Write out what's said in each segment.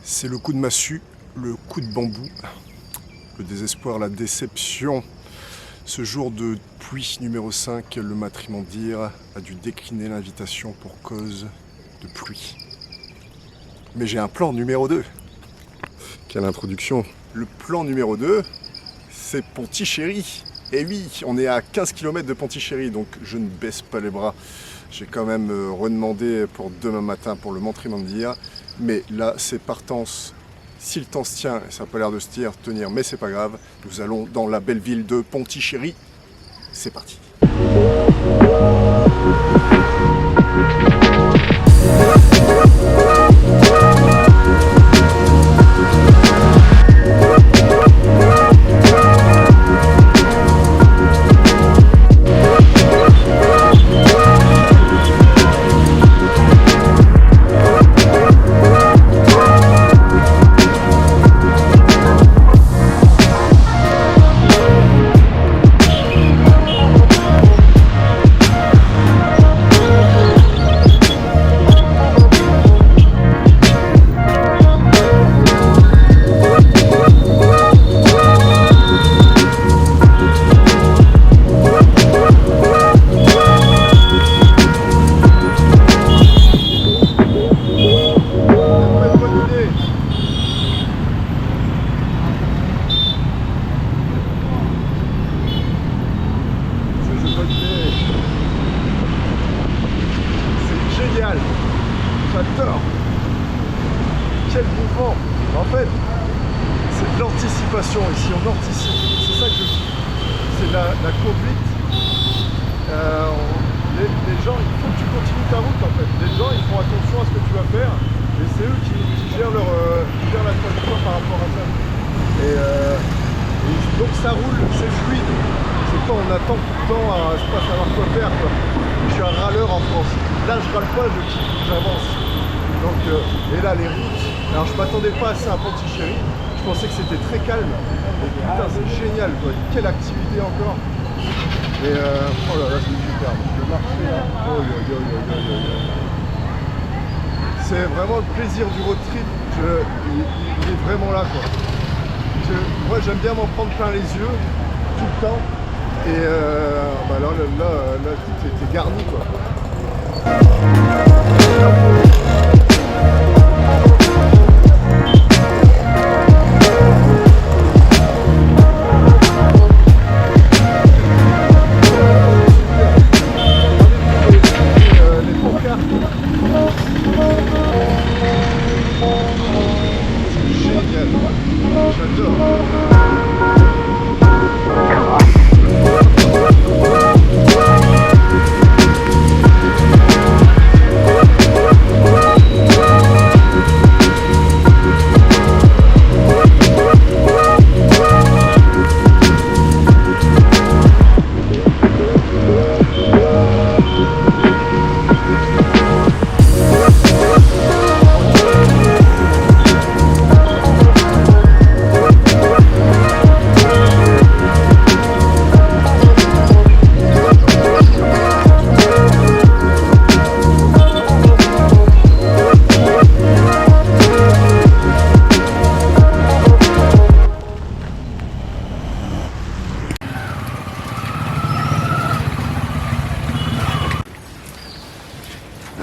C'est le coup de massue, le coup de bambou, le désespoir, la déception. Ce jour de pluie numéro 5, le matrimondir a dû décliner l'invitation pour cause de pluie. Mais j'ai un plan numéro 2. Quelle introduction! Le plan numéro 2, c'est Pontichéry. Et oui, on est à 15 km de Pontichéry, donc je ne baisse pas les bras. J'ai quand même redemandé pour demain matin pour le matrimondir. Mais là, c'est partance. Si le temps se tient, et ça n'a pas l'air de se tenir, mais c'est pas grave, nous allons dans la belle ville de Pontichéry. C'est parti. J'adore. Quel mouvement. En fait, c'est de l'anticipation ici, on anticipe. C'est ça que je kiffe. C'est la conduite. Les gens, il faut que tu continues ta route en fait. Les gens, ils font attention à ce que tu vas faire. Et c'est eux qui gèrent la trajectoire par rapport à ça. Et donc ça roule, c'est fluide. C'est pas on attend tout le temps à pas savoir quoi faire, quoi. Je suis un râleur en France. Là je râle pas, je kiffe, j'avance. Donc et là les routes. Alors je m'attendais pas à ça à Pontichéry. Je pensais que c'était très calme. Et putain c'est génial quoi. Quelle activité encore. Et oh là là c'est super. Le marché là. Oh yo yo yo yo yo yo. C'est vraiment le plaisir du road trip. Il est vraiment là quoi. Moi j'aime bien m'en prendre plein les yeux tout le temps. Et bah là, tout était garni quoi. Les pancartes. C'est génial. J'adore.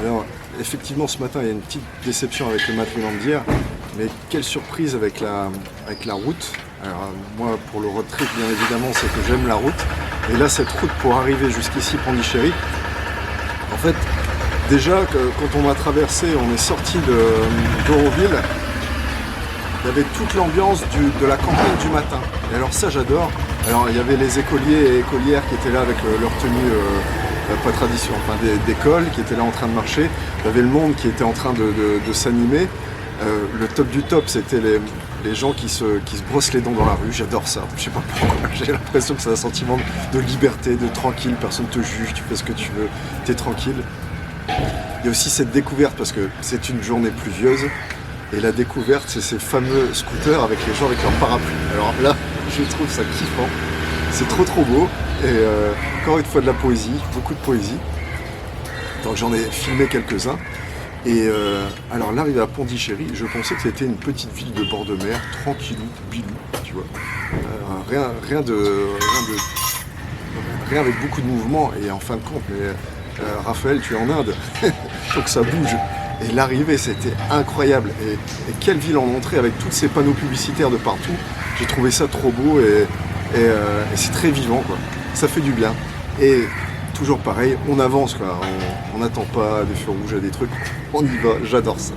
Alors, effectivement, ce matin, il y a une petite déception avec le matrimondir, mais quelle surprise avec la route. Alors, moi, pour le road trip, bien évidemment, c'est que j'aime la route. Et là, cette route pour arriver jusqu'ici, Pontichéry, en fait, déjà, quand on a traversé, on est sorti d'Auroville, il y avait toute l'ambiance de la campagne du matin. Et alors ça, j'adore. Alors, il y avait les écoliers et écolières qui étaient là avec leur tenue pas tradition, enfin d'école qui étaient là en train de marcher. Il y avait le monde qui était en train de s'animer. Le top du top, c'était les gens qui se brossent les dents dans la rue, j'adore ça, je sais pas pourquoi, j'ai l'impression que c'est un sentiment de liberté, de tranquille, personne te juge, tu fais ce que tu veux, t'es tranquille. Il y a aussi cette découverte parce que c'est une journée pluvieuse et la découverte c'est ces fameux scooters avec les gens avec leur parapluie. Alors là, je trouve ça kiffant, c'est trop beau et encore une fois de la poésie, beaucoup de poésie. Donc j'en ai filmé quelques-uns. Et alors l'arrivée à Pondichéry, je pensais que c'était une petite ville de bord de mer, tranquillou, bilou, tu vois. Rien avec beaucoup de mouvement. Et en fin de compte, mais Raphaël, tu es en Inde, donc ça bouge. Et l'arrivée, c'était incroyable. Et quelle ville en entrée avec tous ces panneaux publicitaires de partout. J'ai trouvé ça trop beau et c'est très vivant, quoi. Ça fait du bien. Et toujours pareil, on avance, quoi. On n'attend pas des feux rouges à des trucs, on y va, j'adore ça.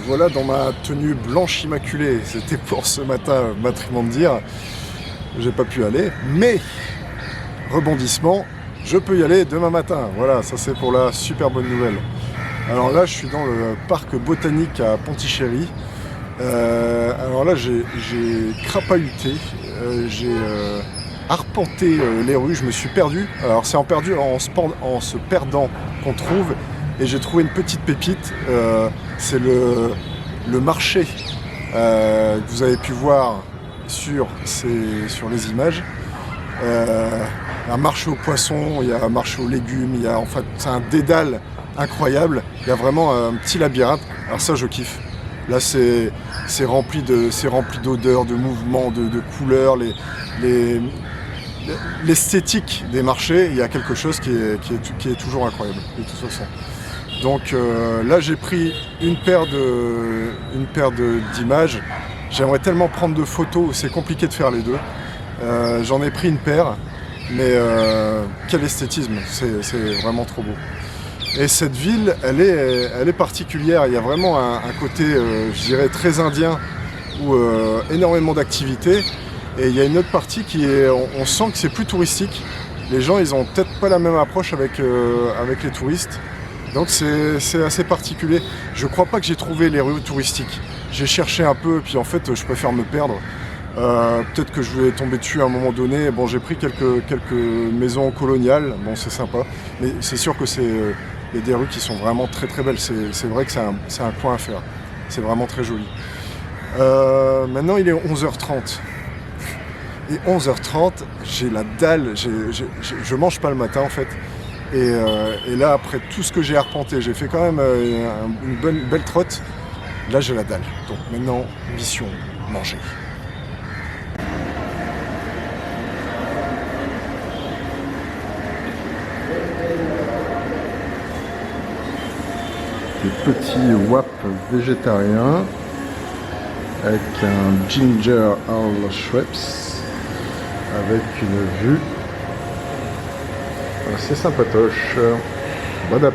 Voilà dans ma tenue blanche immaculée, c'était pour ce matin, matriment de dire, j'ai pas pu aller, mais rebondissement, je peux y aller demain matin, voilà, ça c'est pour la super bonne nouvelle. Alors là, je suis dans le parc botanique à Pontichéry. Alors là, j'ai crapahuté, j'ai arpenté les rues, je me suis perdu. Alors c'est en se perdant qu'on trouve, et j'ai trouvé une petite pépite. C'est le marché que vous avez pu voir sur les images. Il y a un marché aux poissons, il y a un marché aux légumes, en fait c'est un dédale incroyable. Il y a vraiment un petit labyrinthe. Alors ça, je kiffe. Là, c'est rempli d'odeurs, de mouvements, de couleurs, l'esthétique des marchés. Il y a quelque chose qui est toujours incroyable de toute façon. Donc là, j'ai pris une paire d'images. J'aimerais tellement prendre de photos, c'est compliqué de faire les deux. J'en ai pris une paire, mais quel esthétisme, c'est vraiment trop beau. Et cette ville, elle est particulière. Il y a vraiment un côté, je dirais, très indien, où énormément d'activités. Et il y a une autre partie on sent que c'est plus touristique. Les gens, ils ont peut-être pas la même approche avec les touristes. Donc c'est assez particulier. Je crois pas que j'ai trouvé les rues touristiques. J'ai cherché un peu, puis en fait, je préfère me perdre. Peut-être que je vais tomber dessus à un moment donné. Bon, j'ai pris quelques maisons coloniales. Bon, c'est sympa. Mais c'est sûr que il y a des rues qui sont vraiment très très belles. C'est vrai que c'est un coin à faire. C'est vraiment très joli. Maintenant, il est 11h30. Et 11h30, j'ai la dalle. Je mange pas le matin en fait. Et là, après tout ce que j'ai arpenté, j'ai fait quand même une belle trotte. Là, j'ai la dalle. Donc maintenant, mission, manger. Des petits wap végétariens avec un ginger ale Schweppes avec une vue assez sympatoche. Badap.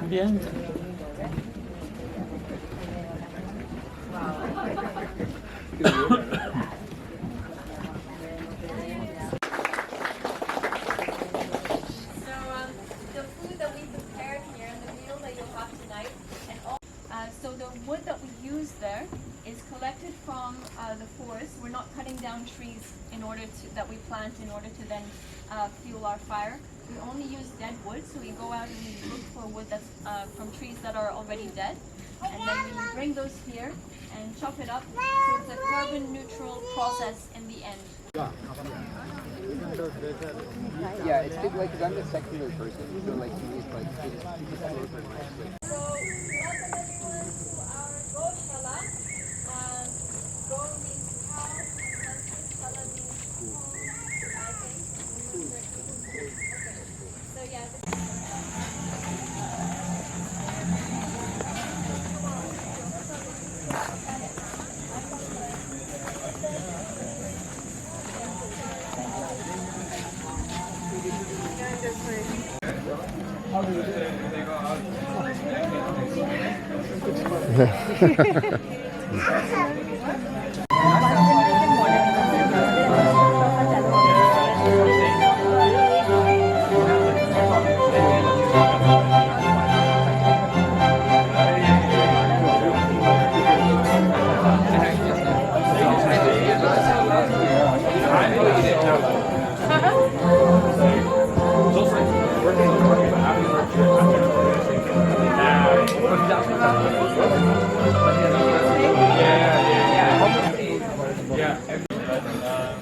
Bien. So the wood that we use there is collected from the forest. We're not cutting down trees that we plant in order to then fuel our fire. We only use dead wood, so we go out and we look for wood that's from trees that are already dead, and then we bring those here and chop it up. So it's a carbon neutral process in the end. Yeah, it's good, like, 'cause I'm a secular person, so like to me it's like So welcome everyone to our Goshala. Go means cow, and Shala means home, I think. Okay. So yeah.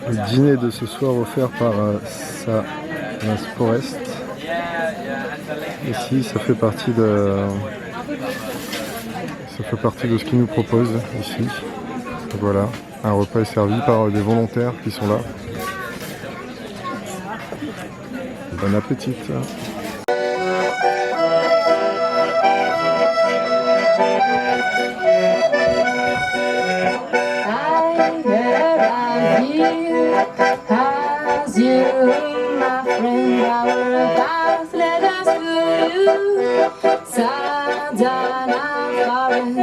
Le dîner de ce soir offert par Forest. Ici, ça fait partie de ce qu'ils nous proposent ici. Donc voilà, un repas est servi par des volontaires qui sont là. Bon appétit. As you, my friend, our paths led us to you. Sardana forest.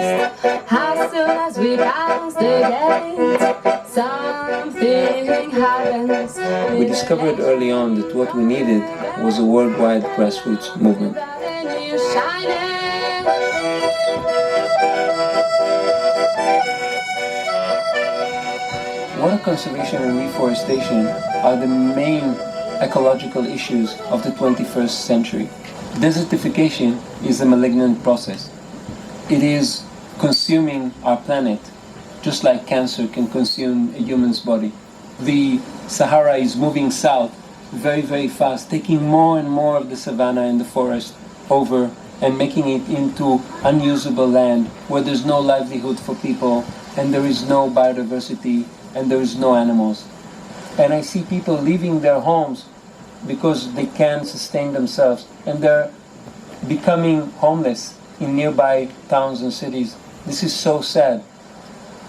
As soon as we pass the gate, something happens. We discovered early on that what we needed was a worldwide grassroots movement. Water conservation and reforestation are the main ecological issues of the 21st century. Desertification is a malignant process. It is consuming our planet, just like cancer can consume a human's body. The Sahara is moving south very, very fast, taking more and more of the savanna and the forest over and making it into unusable land where there's no livelihood for people and there is no biodiversity and there is no animals. And I see people leaving their homes because they can't sustain themselves and they're becoming homeless in nearby towns and cities. This is so sad.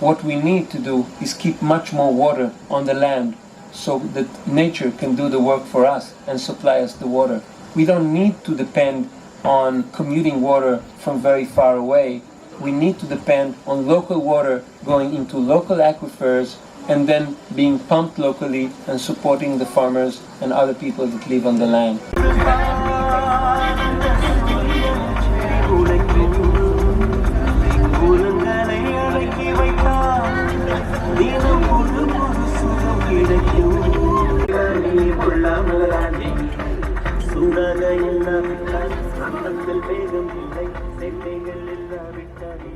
What we need to do is keep much more water on the land so that nature can do the work for us and supply us the water. We don't need to depend on commuting water from very far away. We need to depend on local water going into local aquifers and then being pumped locally and supporting the farmers and other people that live on the land. சூடாக எல்லாம் விட்டால் அன்னத்தில் வேகம் இல்லை சேட்டைகள் எல்லாம் விட்டாலே